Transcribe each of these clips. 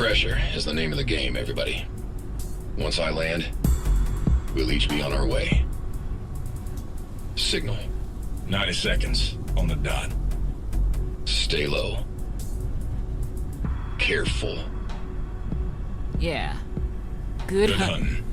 Pressure is the name of the game, everybody. Once I land, we'll each be on our way. Signal. 90 seconds on the dot. Stay low. Careful. Yeah. Good hunting.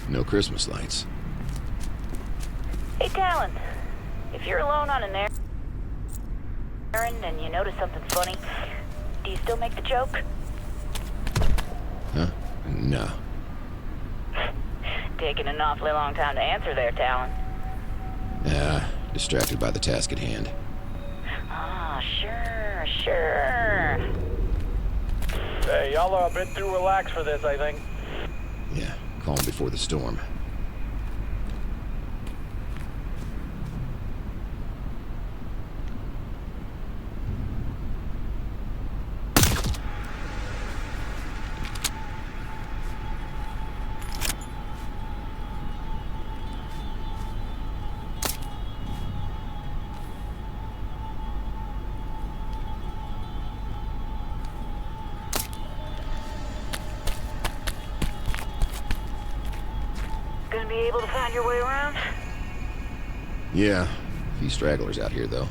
No Christmas lights. Hey, Talon. If you're alone on an errand and you notice something funny, do you still make the joke? Huh? No. Taking an awfully long time to answer there, Talon. Distracted by the task at hand. Ah, sure. Hey, y'all are a bit too relaxed for this, I think. Yeah, calm before the storm. Gonna be able to find your way around? Yeah, a few stragglers out here, though.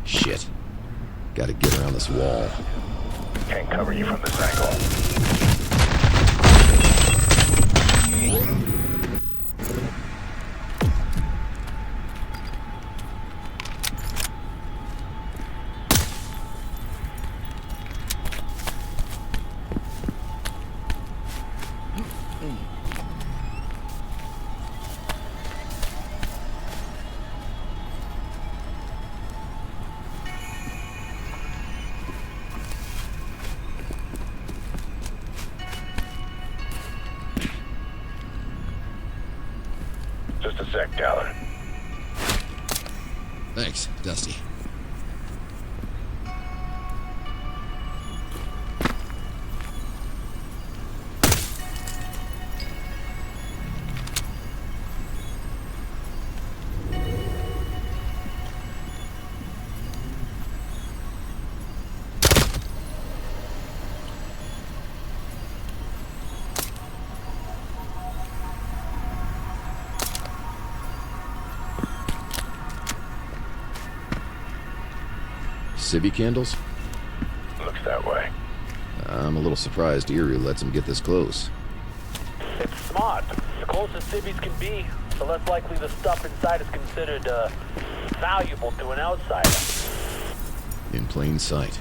Shit. Gotta get around this wall. Can't cover you from this angle. Just a sec, Talon. Thanks, Dusty. Civvy candles? Looks that way. I'm a little surprised Erie lets him get this close. It's smart. The closer civvies can be, the less likely the stuff inside is considered, valuable to an outsider. In plain sight.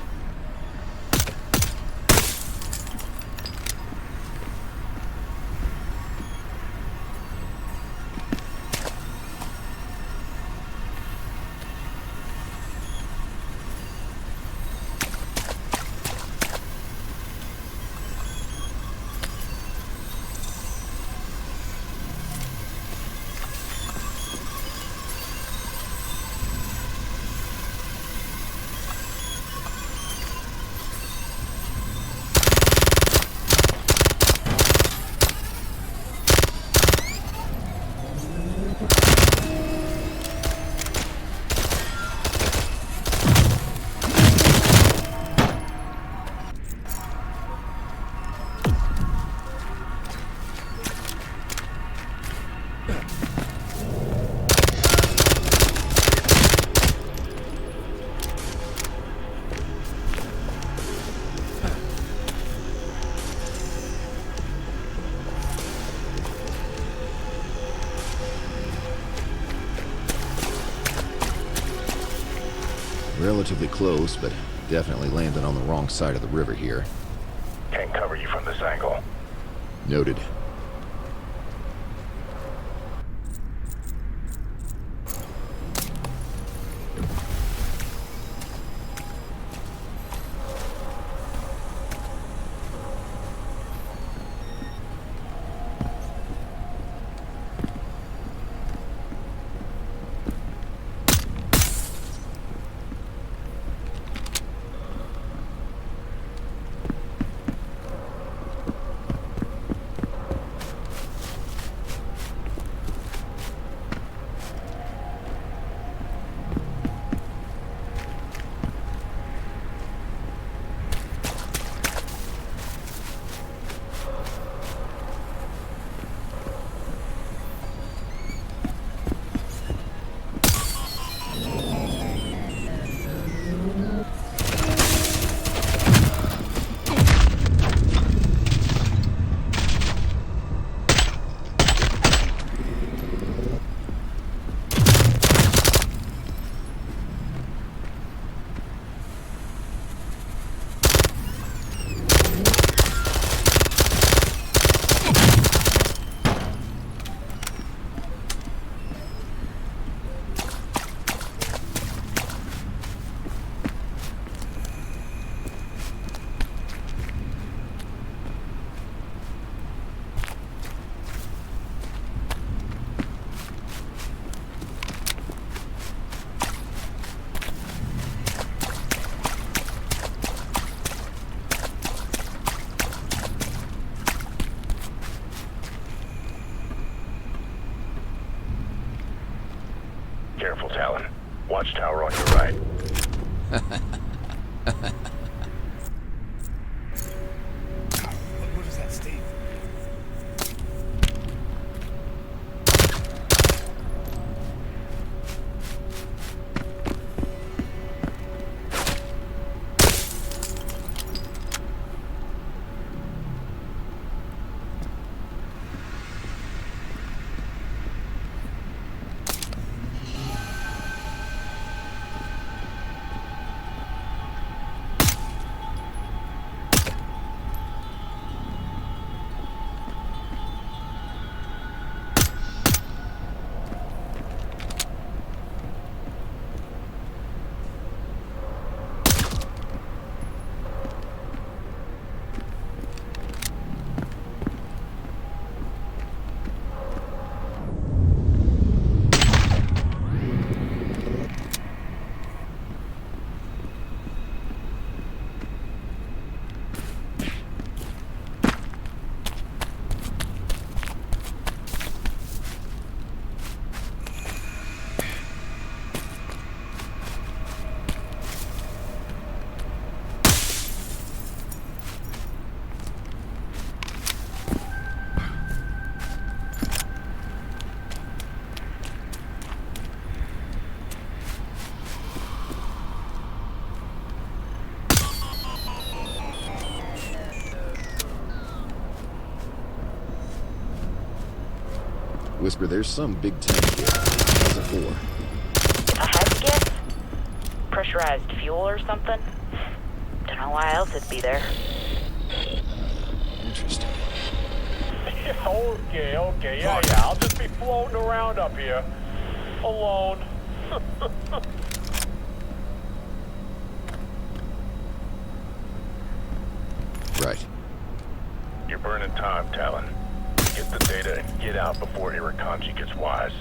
Relatively close, but definitely landed on the wrong side of the river here. Can't cover you from this angle. Noted. Careful, Talon. Watchtower on your right. What does that state? Whisper, there's some big tank here. What's it for? If I had to guess, pressurized fuel or something. Don't know why else it'd be there. Interesting. Okay, yeah. I'll just be floating around up here. Alone. Right. You're burning time, Talon. Get the data and get out before Irrikanji gets wise.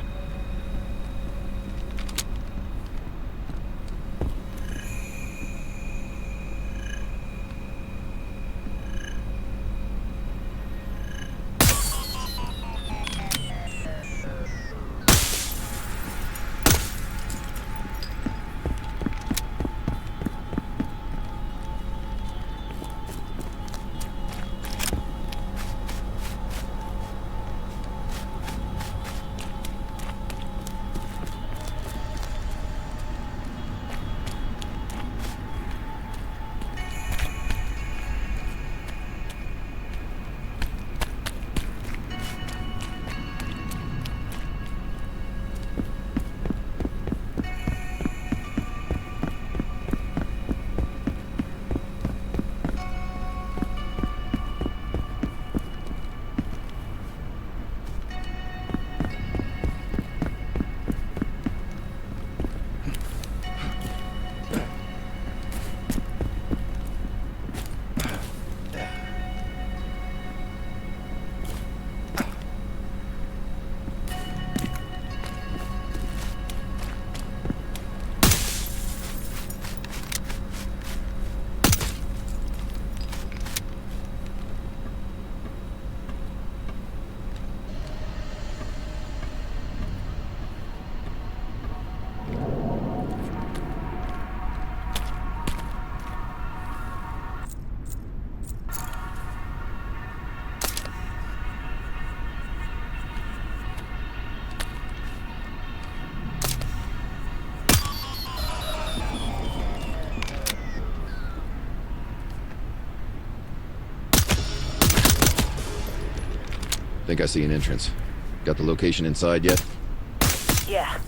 Think I see an entrance. Got the location inside yet? Yeah,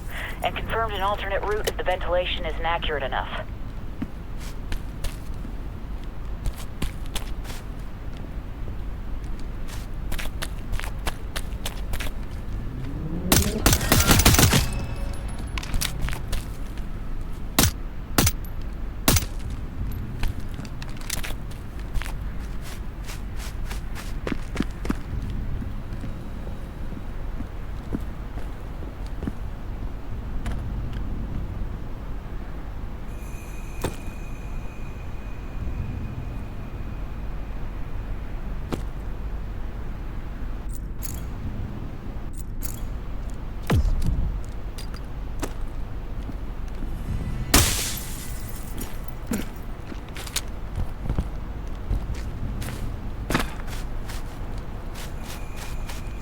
and confirmed an alternate route if the ventilation isn't accurate enough.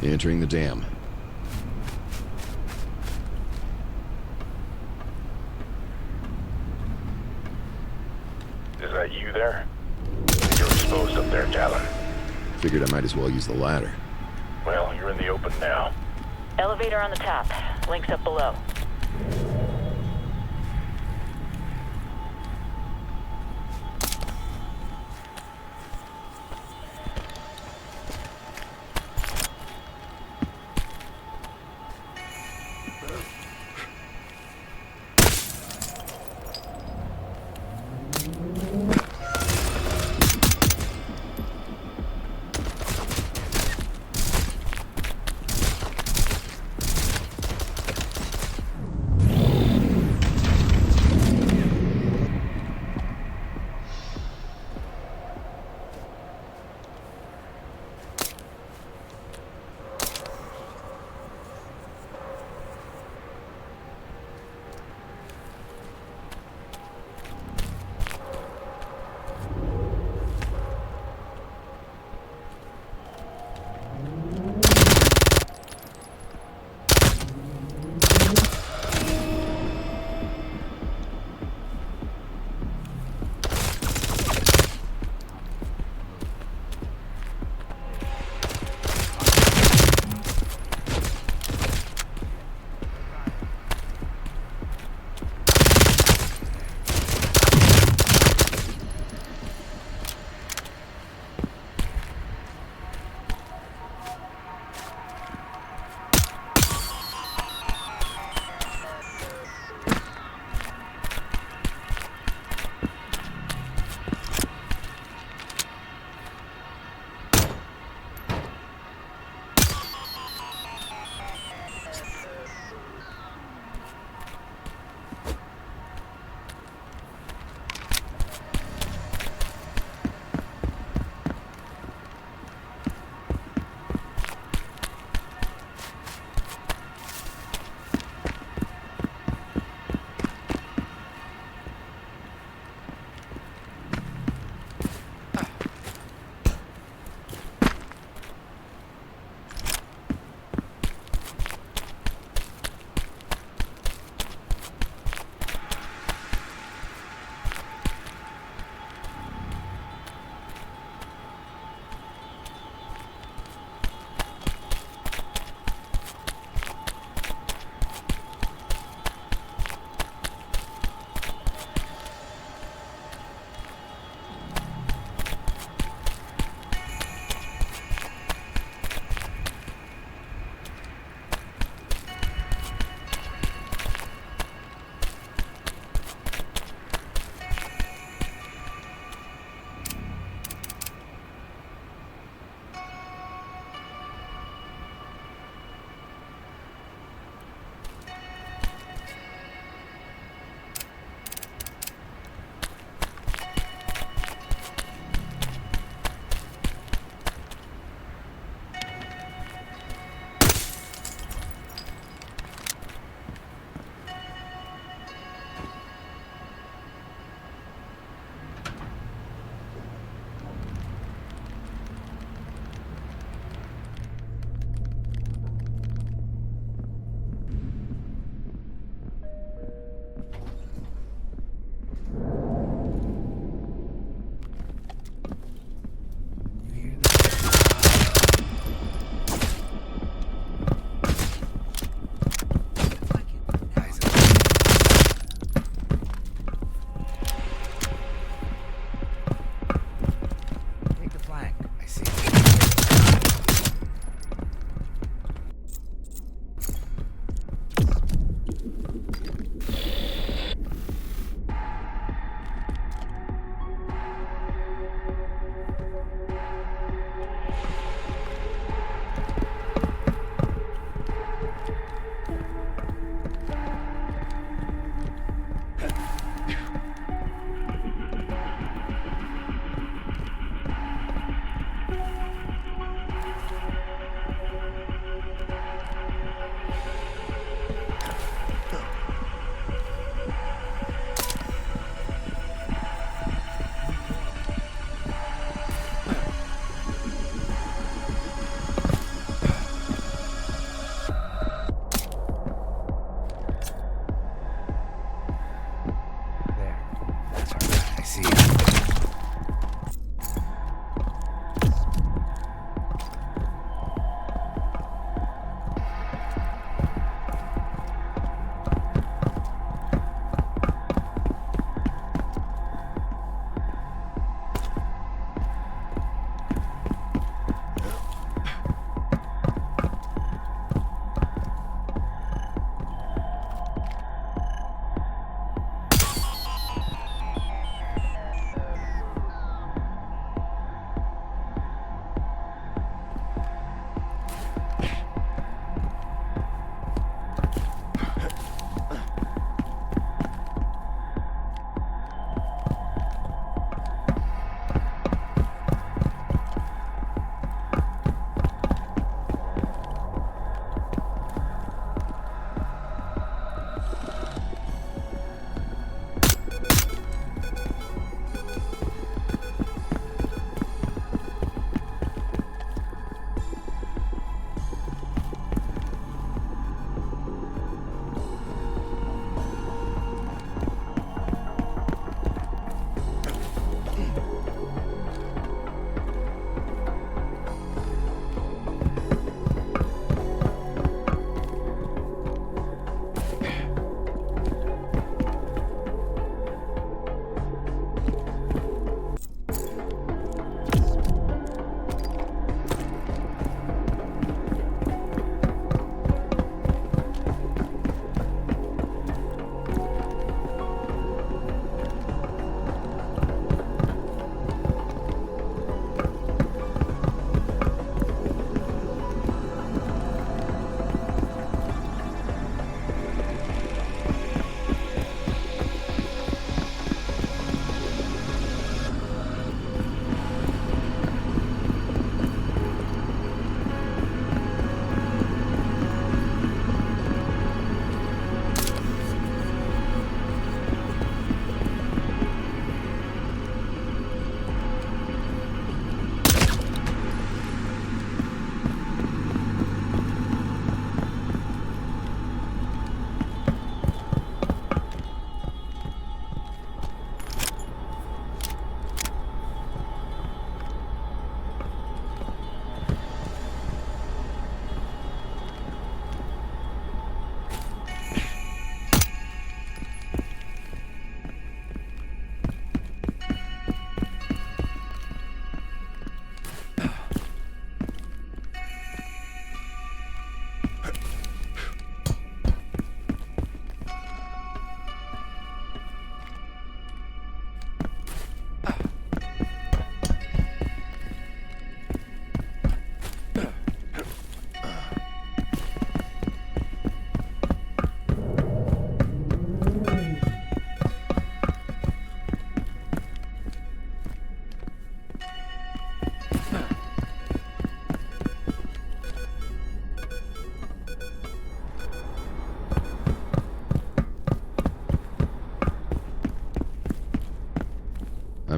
Entering the dam. Is that you there? You're exposed up there, Talon. Figured I might as well use the ladder. Well, you're in the open now. Elevator on the top. Links up below.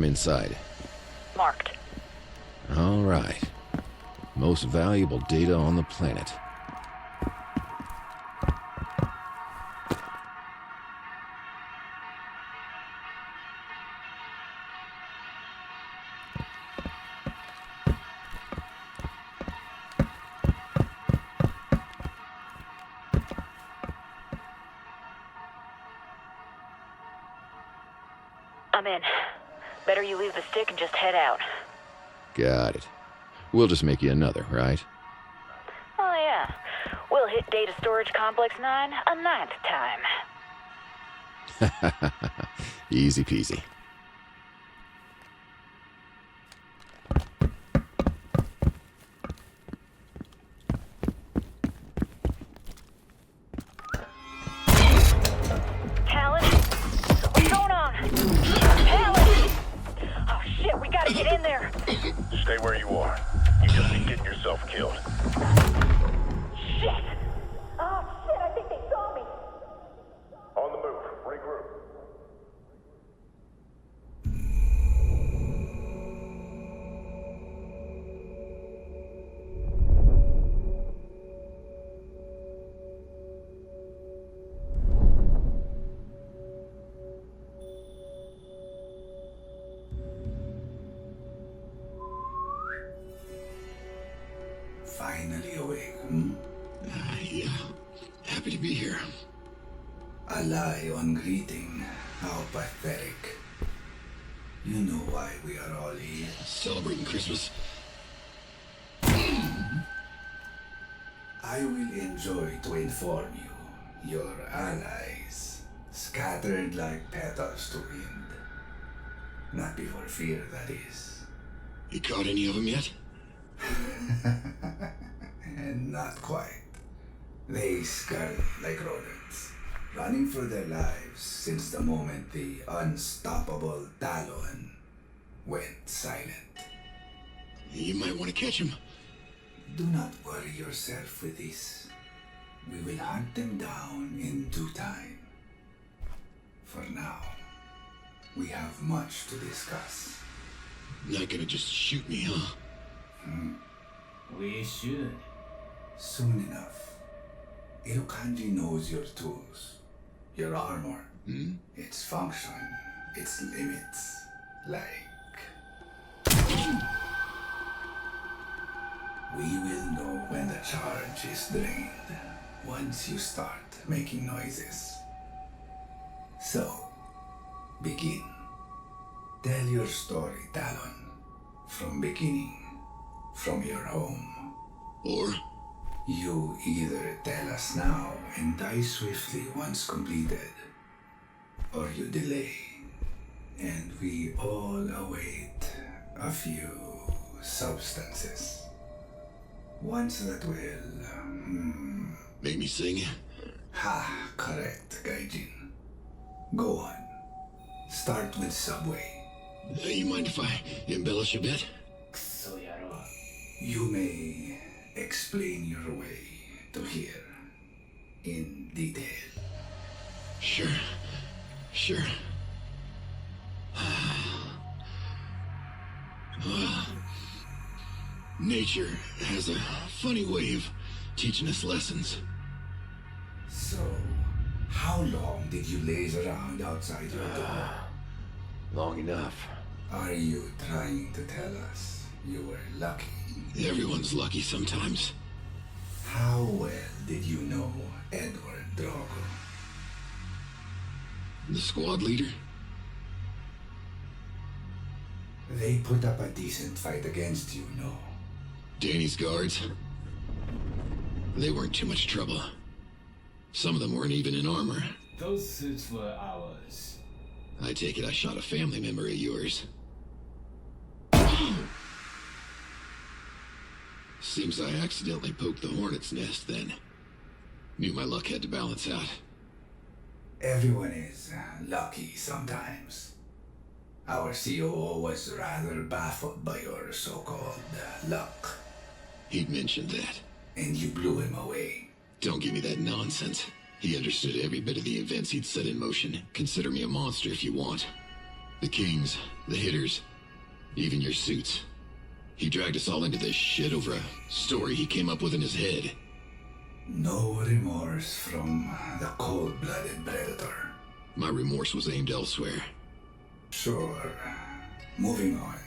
I'm inside. Marked. All right. Most valuable data on the planet. I'm in. Better you leave the stick and just head out. Got it. We'll just make you another, right? Oh yeah. We'll hit Data Storage Complex 9 a ninth time. Easy peasy. Talon? What's going on? Talon! Oh shit, we gotta get in there. Stay where you are. You just be getting yourself killed. Shit! Oh shit, I think they saw me. On the move. Regroup. Finally awake, Yeah. Happy to be here. A lie on greeting. How pathetic. You know why we are all here. Celebrating Christmas. I will enjoy to inform you, your allies, scattered like petals to wind. Not before fear, that is. You caught any of them yet? And not quite. They scurry like rodents, running for their lives since the moment the unstoppable Talon went silent. You might want to catch them. Do not worry yourself with this. We will hunt them down in due time. For now, we have much to discuss. Not gonna just shoot me, huh? We should. Soon enough. Irokanji knows your tools, your armor, its function, its limits, like... We will know when the charge is drained, once you start making noises. So, begin. Tell your story, Talon. From beginning, from your home. Or You either tell us now and die swiftly once completed, or you delay, and we all await a few substances. Ones that will... make me sing. Ha, correct, Gaijin. Go on. Start with Subway. You mind if I embellish a bit? You may explain your way to here in detail. Sure. Nature has a funny way of teaching us lessons. So, how long did you laze around outside your door? Long enough. Are you trying to tell us you were lucky? Everyone's lucky sometimes. How well did you know Edward Drogo? The squad leader? They put up a decent fight against you, no? Danny's guards? They weren't too much trouble. Some of them weren't even in armor. Those suits were ours. I take it I shot a family member of yours. Seems I accidentally poked the hornet's nest then. Knew my luck had to balance out. Everyone is lucky sometimes. Our COO was rather baffled by your so-called luck. He'd mentioned that. And you blew him away. Don't give me that nonsense. He understood every bit of the events he'd set in motion. Consider me a monster if you want. The kings, the hitters, even your suits. He dragged us all into this shit over a story he came up with in his head. No remorse from the cold-blooded predator. My remorse was aimed elsewhere. Sure. Moving on.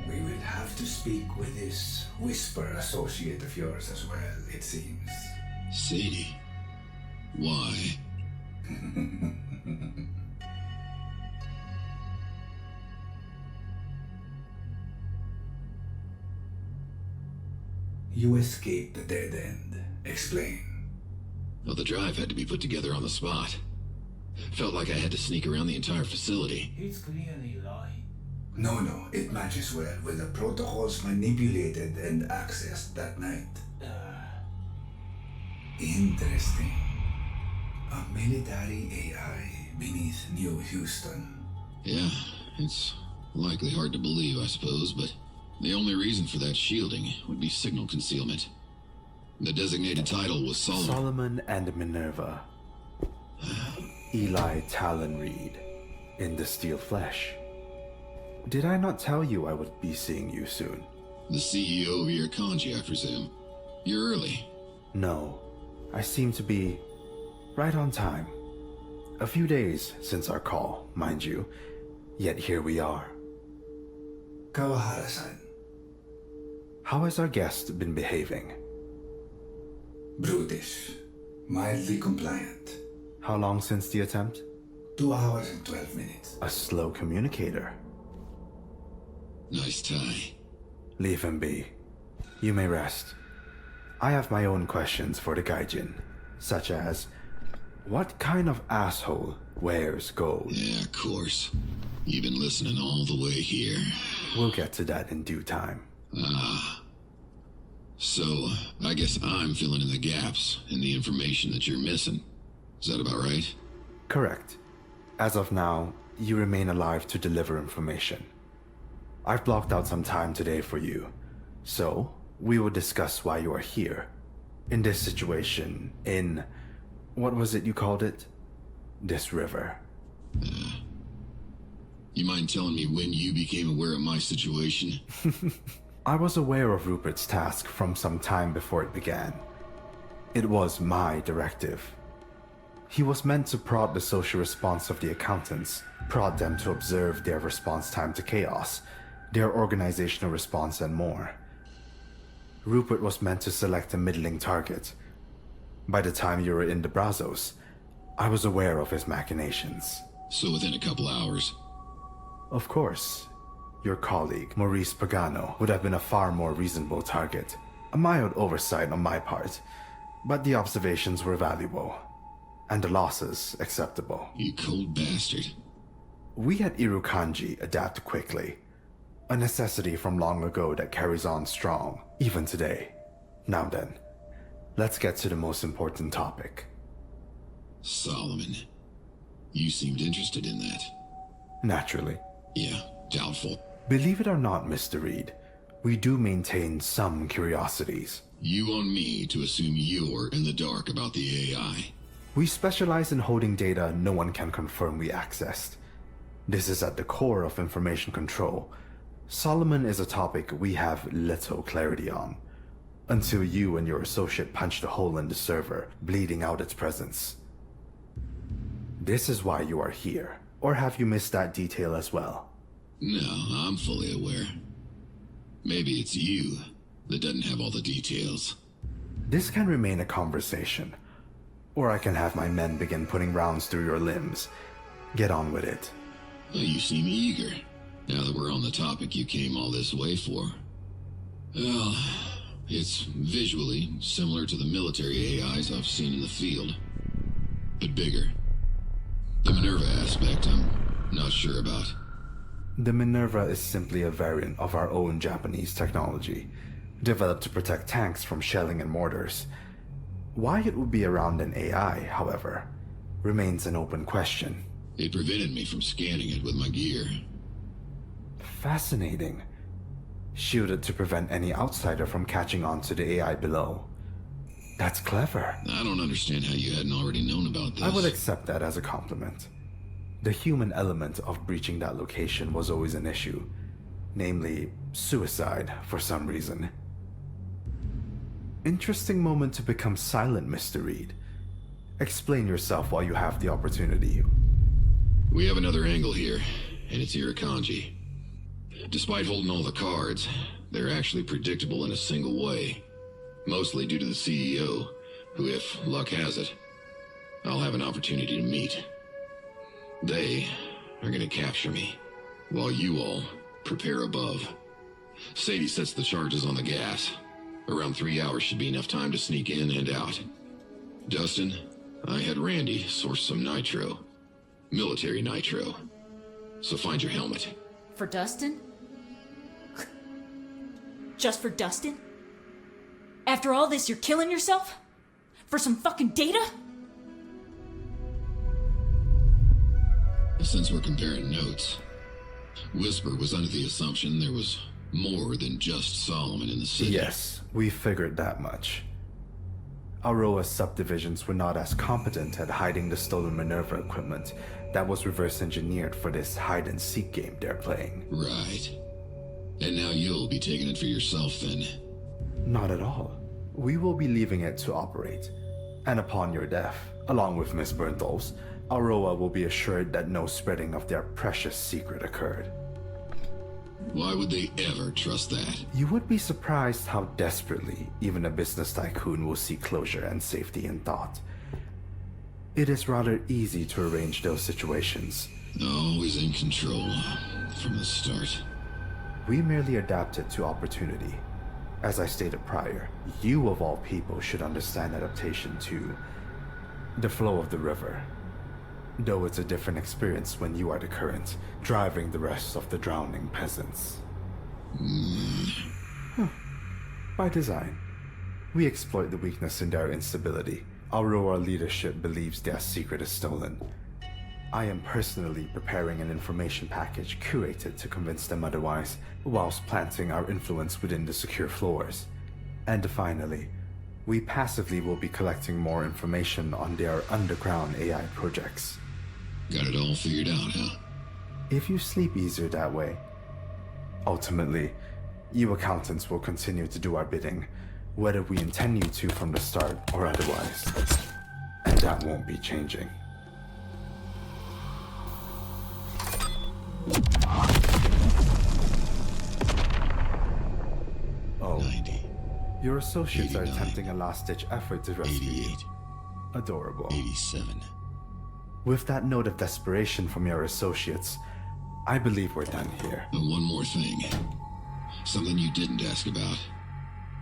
We will have to speak with this Whisper associate of yours as well, it seems. Sadie? Why? You escaped the dead end. Explain. Well, the drive had to be put together on the spot. Felt like I had to sneak around the entire facility. It's clearly lying. No, it matches well with the protocols manipulated and accessed that night. Interesting. A military AI beneath New Houston. Yeah, it's likely hard to believe, I suppose, but the only reason for that shielding would be signal concealment. The designated title was Solomon and Minerva. Eli Talon Reed in the steel flesh. Did I not tell you I would be seeing you soon? The CEO of your kanji, I presume. You're early. No, I seem to be right on time. A few days since our call, mind you, yet here we are. Kawahara-san. How has our guest been behaving? Brutish. Mildly compliant. How long since the attempt? 2 hours and 12 minutes. A slow communicator. Nice tie. Leave him be. You may rest. I have my own questions for the gaijin, such as, what kind of asshole wears gold? Yeah, of course. You've been listening all the way here. We'll get to that in due time. So, I guess I'm filling in the gaps in the information that you're missing. Is that about right? Correct. As of now, you remain alive to deliver information. I've blocked out some time today for you, so we will discuss why you are here. In this situation, in... what was it you called it? This river. You mind telling me when you became aware of my situation? I was aware of Rupert's task from some time before it began. It was my directive. He was meant to prod the social response of the accountants, prod them to observe their response time to chaos, their organizational response, and more. Rupert was meant to select a middling target. By the time you were in the Brazos, I was aware of his machinations. So within a couple hours? Of course. Your colleague, Maurice Pagano, would have been a far more reasonable target. A mild oversight on my part, but the observations were valuable, and the losses acceptable. You cold bastard. We at Irukanji adapt quickly, a necessity from long ago that carries on strong, even today. Now then, let's get to the most important topic. Solomon. You seemed interested in that. Naturally. Yeah, doubtful. Believe it or not, Mr. Reed, we do maintain some curiosities. You on me to assume you're in the dark about the AI. We specialize in holding data no one can confirm we accessed. This is at the core of information control. Solomon is a topic we have little clarity on, until you and your associate punched a hole in the server, bleeding out its presence. This is why you are here. Or have you missed that detail as well? No, I'm fully aware. Maybe it's you that doesn't have all the details. This can remain a conversation. Or I can have my men begin putting rounds through your limbs. Get on with it. Well, you seem eager. Now that we're on the topic you came all this way for. Well, it's visually similar to the military AIs I've seen in the field. But bigger. The Minerva aspect I'm not sure about. The Minerva is simply a variant of our own Japanese technology, developed to protect tanks from shelling and mortars. Why it would be around an AI, however, remains an open question. It prevented me from scanning it with my gear. Fascinating. Shielded to prevent any outsider from catching on to the AI below. That's clever. I don't understand how you hadn't already known about this. I would accept that as a compliment. The human element of breaching that location was always an issue. Namely, suicide, for some reason. Interesting moment to become silent, Mr. Reed. Explain yourself while you have the opportunity. We have another angle here, and it's Irukandji. Despite holding all the cards, they're actually predictable in a single way. Mostly due to the CEO, who, if luck has it, I'll have an opportunity to meet. They are gonna capture me, while you all prepare above. Sadie sets the charges on the gas. Around 3 hours should be enough time to sneak in and out. Dustin, I had Randy source some nitro. Military nitro. So find your helmet. For Dustin? Just for Dustin? After all this, you're killing yourself? For some fucking data? Since we're comparing notes, Whisper was under the assumption there was more than just Solomon in the city. Yes, we figured that much. Aurora's subdivisions were not as competent at hiding the stolen Minerva equipment that was reverse engineered for this hide-and-seek game they're playing. Right. And now you'll be taking it for yourself then. Not at all. We will be leaving it to operate. And upon your death, along with Miss Bernthol's, Aurora will be assured that no spreading of their precious secret occurred. Why would they ever trust that? You would be surprised how desperately even a business tycoon will seek closure and safety in thought. It is rather easy to arrange those situations. Always in control from the start. We merely adapted to opportunity. As I stated prior, you of all people should understand adaptation to the flow of the river. Though it's a different experience when you are the current, driving the rest of the drowning peasants. By design. We exploit the weakness in their instability. Aurora leadership believes their secret is stolen. I am personally preparing an information package curated to convince them otherwise, whilst planting our influence within the secure floors. And finally, we passively will be collecting more information on their underground AI projects. Got it all figured out, huh? If you sleep easier that way. Ultimately, you accountants will continue to do our bidding, whether we intend you to from the start or otherwise. And that won't be changing. Oh, 90. your associates 89, are attempting a last-ditch effort to rescue you. 88. Adorable. 87. With that note of desperation from your associates, I believe we're done here. And one more thing. Something you didn't ask about.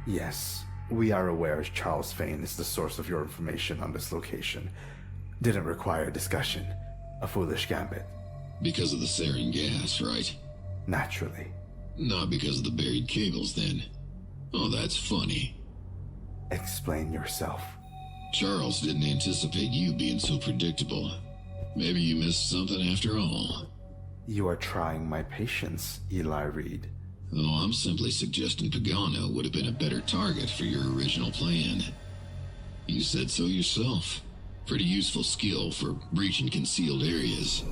Yes, we are aware Charles Fane is the source of your information on this location. Didn't require discussion. A foolish gambit. Because of the sarin gas, right? Naturally. Not because of the buried cables, then. Oh, that's funny. Explain yourself. Charles didn't anticipate you being so predictable. Maybe you missed something after all. You are trying my patience, Eli Reed. Oh, I'm simply suggesting Pagano would have been a better target for your original plan. You said so yourself. Pretty useful skill for breaching concealed areas.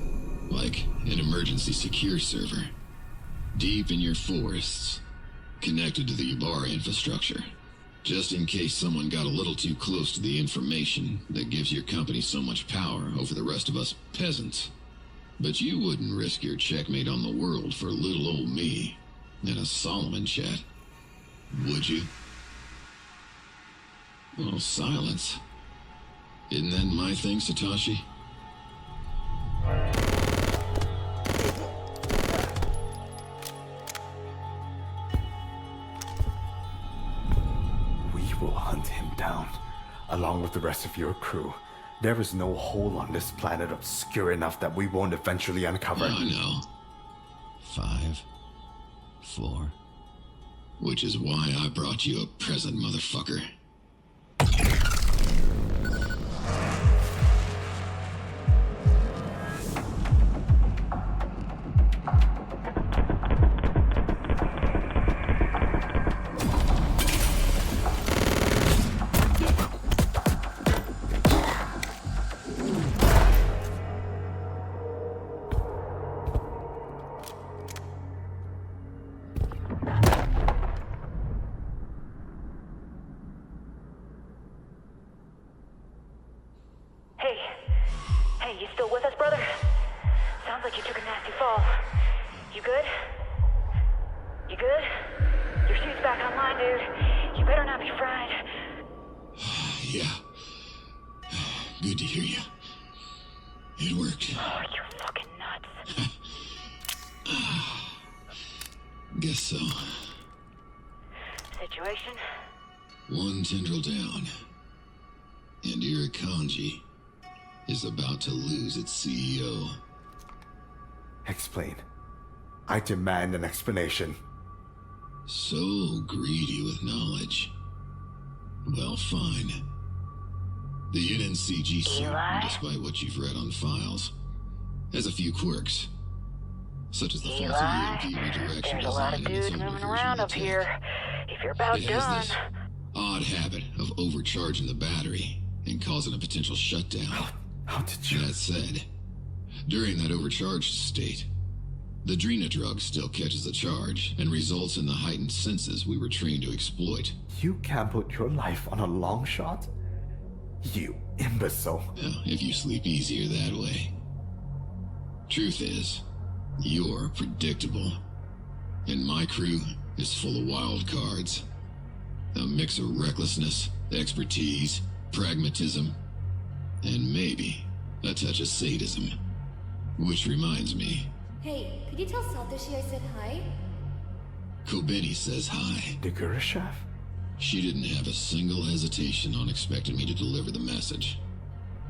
Like an emergency secure server. Deep in your forests. Connected to the Ybarra infrastructure. Just in case someone got a little too close to the information that gives your company so much power over the rest of us peasants. But you wouldn't risk your checkmate on the world for little old me in a Solomon chat, would you? Oh, silence. Isn't that my thing, Satoshi? We will hunt him down, along with the rest of your crew. There is no hole on this planet obscure enough that we won't eventually uncover. I know. 5, 4. Which is why I brought you a present, motherfucker. You still with us, brother? Sounds like you took a nasty fall. You good? You good? Your suit's back online, dude. You better not be fried. Yeah. Good to hear you. It worked. Oh, you're fucking nuts. Guess so. Situation? One tendril down. And Irakanji is about to lose its CEO. Explain. I demand an explanation. So greedy with knowledge. Well, fine. The NNCGC, Eli? despite what you've read on files, has a few quirks. Such as the faulty Eli, EMP redirection there's a lot of design and its dudes own moving version around of up tech. here. If you're about It has done... this odd habit of overcharging the battery and causing a potential shutdown. How did you... That said, during that overcharged state, the Drina drug still catches the charge and results in the heightened senses we were trained to exploit. You gambled your life on a long shot? You imbecile. If you sleep easier that way. Truth is, you're predictable. And my crew is full of wild cards. A mix of recklessness, expertise, pragmatism, and maybe a touch of sadism. Which reminds me, Hey, could you tell Satoshi I said hi? Kobeni says hi. The Guru Chef? She didn't have a single hesitation on expecting me to deliver the message.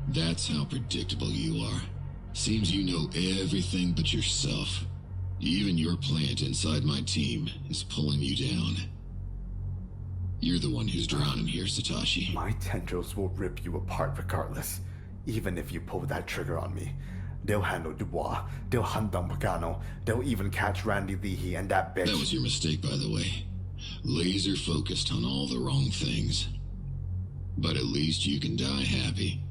That's how predictable you are. Seems you know everything but yourself. Even your plant inside my team is pulling you down. You're the one who's drowning here, Satoshi. My tendrils will rip you apart regardless. Even if you pull that trigger on me. They'll handle Dubois. They'll hunt down Pagano. They'll even catch Randy Leahy and that bitch. That was your mistake, by the way. Laser focused on all the wrong things. But at least you can die happy.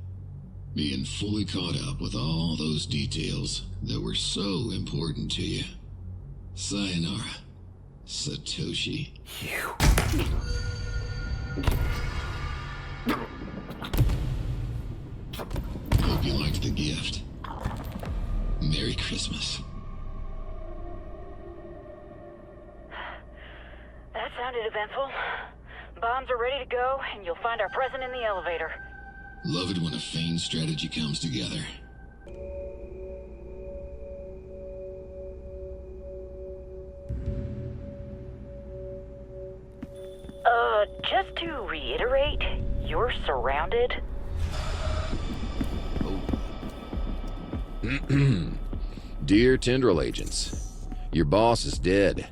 Being fully caught up with all those details that were so important to you. Sayonara, Satoshi. You. Hope you liked the gift. Merry Christmas. That sounded eventful. Bombs are ready to go, and you'll find our present in the elevator. Love it when a feigned strategy comes together. Just to reiterate, you're surrounded. Dear Tendril agents, your boss is dead.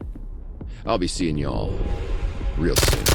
I'll be seeing y'all real soon.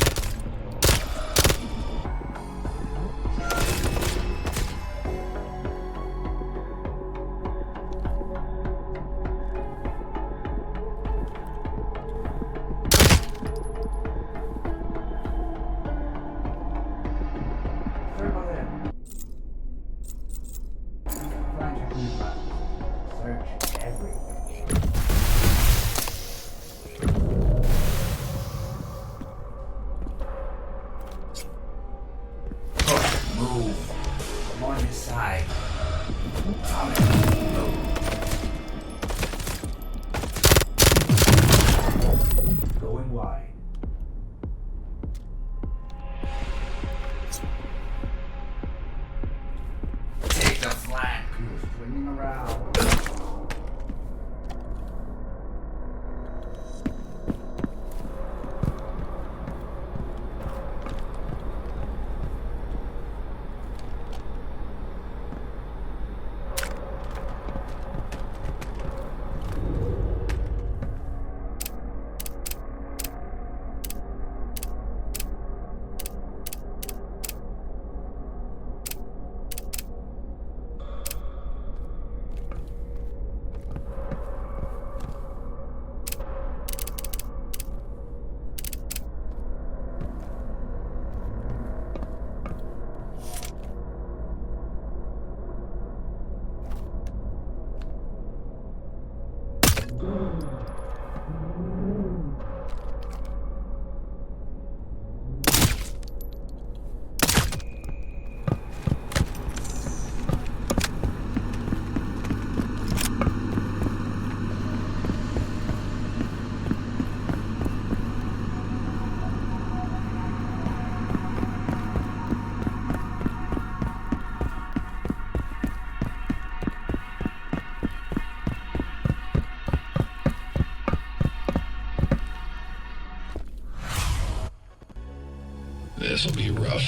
This'll be rough.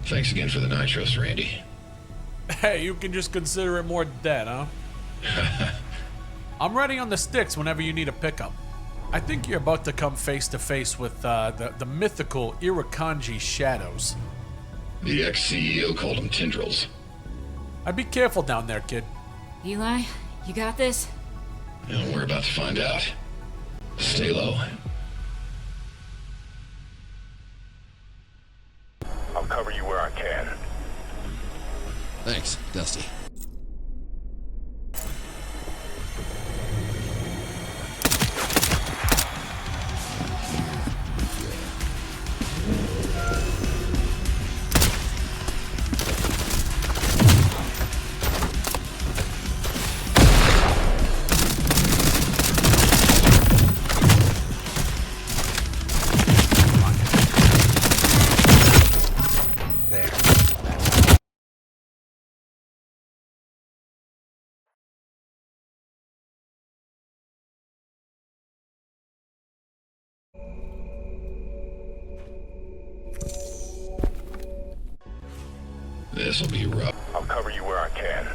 Thanks again for the nitros, Randy. Hey, you can just consider it more dead, huh? I'm ready on the sticks whenever you need a pickup. I think you're about to come face to face with the mythical Irakanji shadows. The ex-CEO called them tendrils. I'd be careful down there, kid. Eli, you got this? And we're about to find out. Stay low. I'll cover you where I can. Thanks, Dusty. This'll be rough. I'll cover you where I can.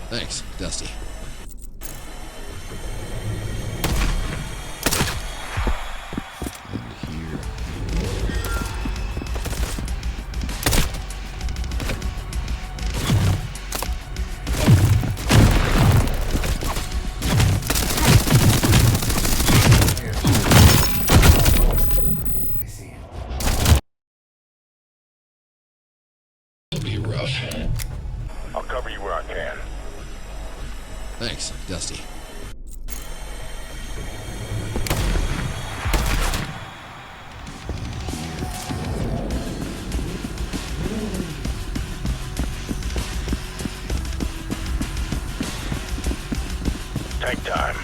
Thanks, Dusty. And here. I see. This'll be rough. I'll cover you where I can. Thanks, Dusty. Take time.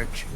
search.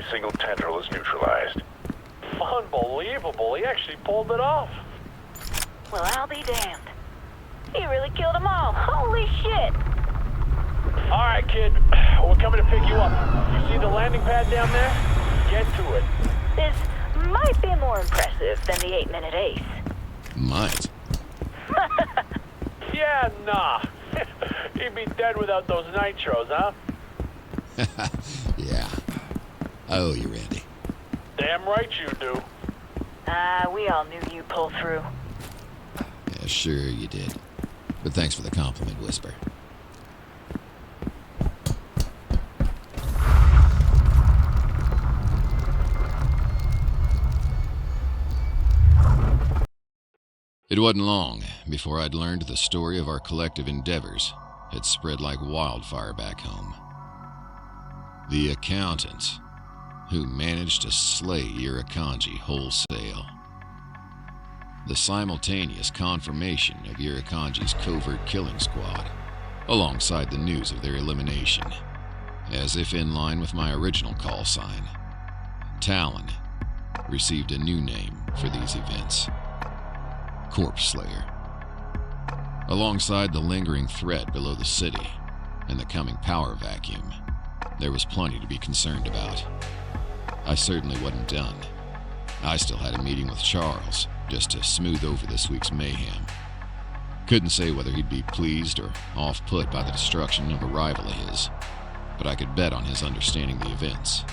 every single tendril is neutralized. Unbelievable, he actually pulled it off. Well, I'll be damned. He really killed them all. Holy shit! Alright, kid. We're coming to pick you up. You see the landing pad down there? Get to it. This might be more impressive than the 8-minute ace. Might. Yeah, nah. He'd be dead without those nitros, huh? Yeah. I owe you, Randy. Damn right you do. We all knew you'd pull through. Yeah, sure you did. But thanks for the compliment, Whisper. It wasn't long before I'd learned the story of our collective endeavors had spread like wildfire back home. The accountants who managed to slay Irukandji wholesale. The simultaneous confirmation of Irukandji's covert killing squad, alongside the news of their elimination, as if in line with my original call sign. Talon received a new name for these events. Corpse Slayer. Alongside the lingering threat below the city and the coming power vacuum, there was plenty to be concerned about. I certainly wasn't done. I still had a meeting with Charles just to smooth over this week's mayhem. Couldn't say whether he'd be pleased or off-put by the destruction of a rival of his, but I could bet on his understanding the events.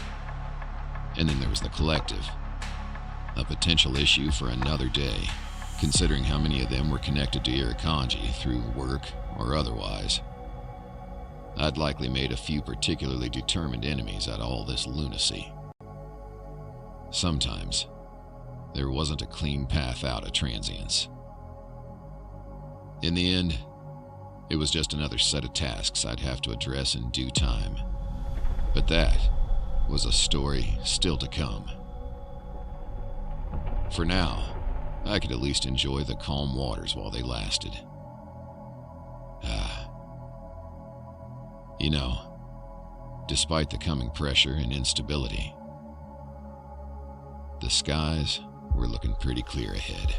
And then there was the collective. A potential issue for another day, considering how many of them were connected to Irukandji through work or otherwise. I'd likely made a few particularly determined enemies out of all this lunacy. Sometimes, there wasn't a clean path out of Transience. In the end, it was just another set of tasks I'd have to address in due time. But that was a story still to come. For now, I could at least enjoy the calm waters while they lasted. You know, despite the coming pressure and instability, the skies were looking pretty clear ahead.